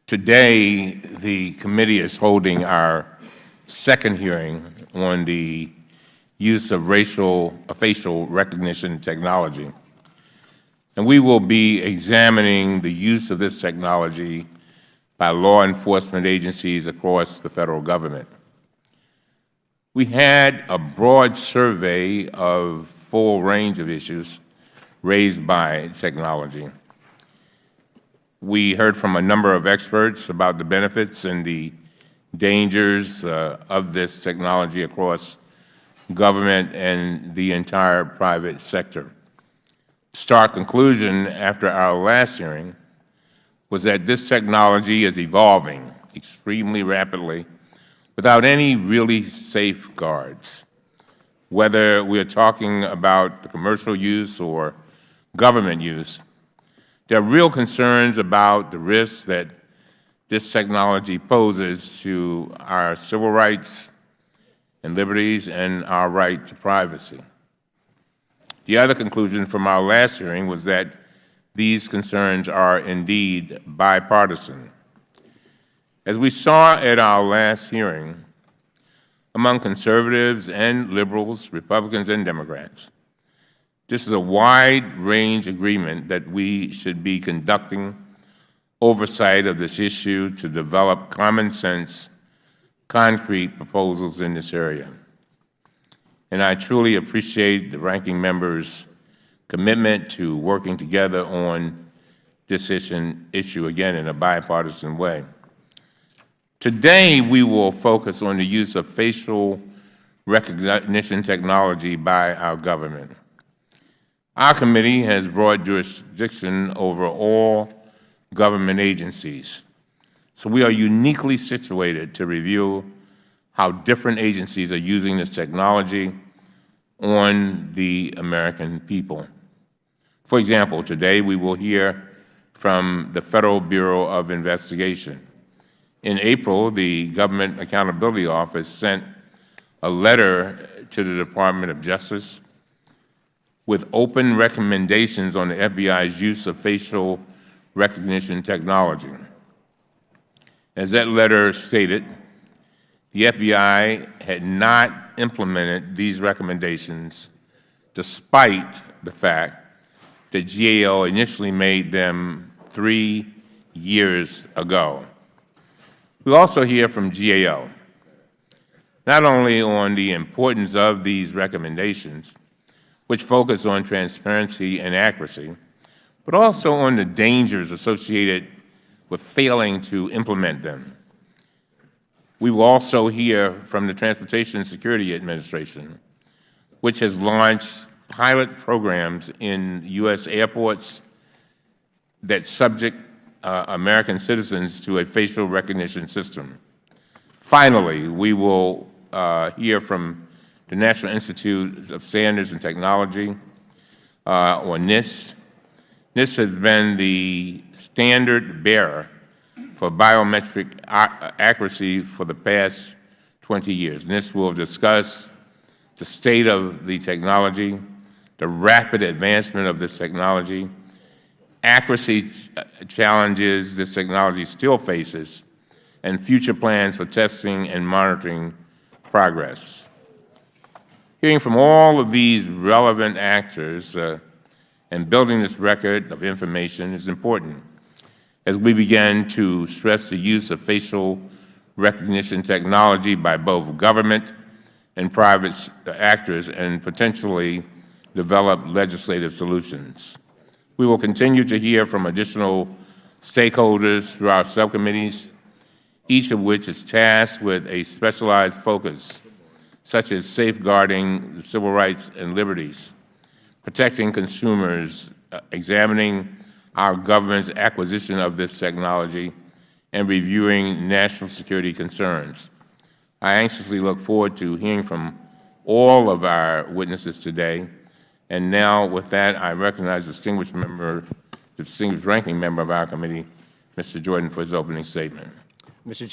Today, the committee is holding our second hearing on the use of facial recognition technology. And we will be examining the use of this technology by law enforcement agencies across the federal government. We had a broad survey of full range of issues raised by technology. We heard from a number of experts about the benefits and the dangers of this technology across government and the entire private sector. Stark conclusion after our last hearing was that this technology is evolving extremely rapidly without any really safeguards. Whether we're talking about the commercial use or government use, there are real concerns about the risks that this technology poses to our civil rights and liberties and our right to privacy. The other conclusion from our last hearing was that these concerns are indeed bipartisan. As we saw at our last hearing, among conservatives and liberals, Republicans and Democrats, this is a wide-range agreement that we should be conducting oversight of this issue to develop common-sense, concrete proposals in this area. And I truly appreciate the ranking member's commitment to working together on this issue, again, in a bipartisan way. Today, we will focus on the use of facial recognition technology by our government. Our committee has broad jurisdiction over all government agencies, so we are uniquely situated to review how different agencies are using this technology on the American people. For example, today we will hear from the Federal Bureau of Investigation. In April, the Government Accountability Office sent a letter to the Department of Justice with open recommendations on the FBI's use of facial recognition technology. As that letter stated, the FBI had not implemented these recommendations despite the fact that GAO initially made them 3 years ago. We also hear from GAO, not only on the importance of these recommendations, which focus on transparency and accuracy, but also on the dangers associated with failing to implement them. We will also hear from the Transportation Security Administration, which has launched pilot programs in U.S. airports that subject American citizens to a facial recognition system. Finally, we will hear from the National Institute of Standards and Technology, or NIST. NIST has been the standard bearer for biometric accuracy for the past 20 years. NIST will discuss the state of the technology, the rapid advancement of this technology, accuracy challenges this technology still faces, and future plans for testing and monitoring progress. Hearing from all of these relevant actors and building this record of information is important as we begin to stress the use of facial recognition technology by both government and private actors and potentially develop legislative solutions. We will continue to hear from additional stakeholders through our subcommittees, each of which is tasked with a specialized focus, such as safeguarding civil rights and liberties, protecting consumers, examining our government's acquisition of this technology, and reviewing national security concerns. I anxiously look forward to hearing from all of our witnesses today. And now, with that, I recognize the distinguished ranking member of our committee, Mr. Jordan, for his opening statement. Mr.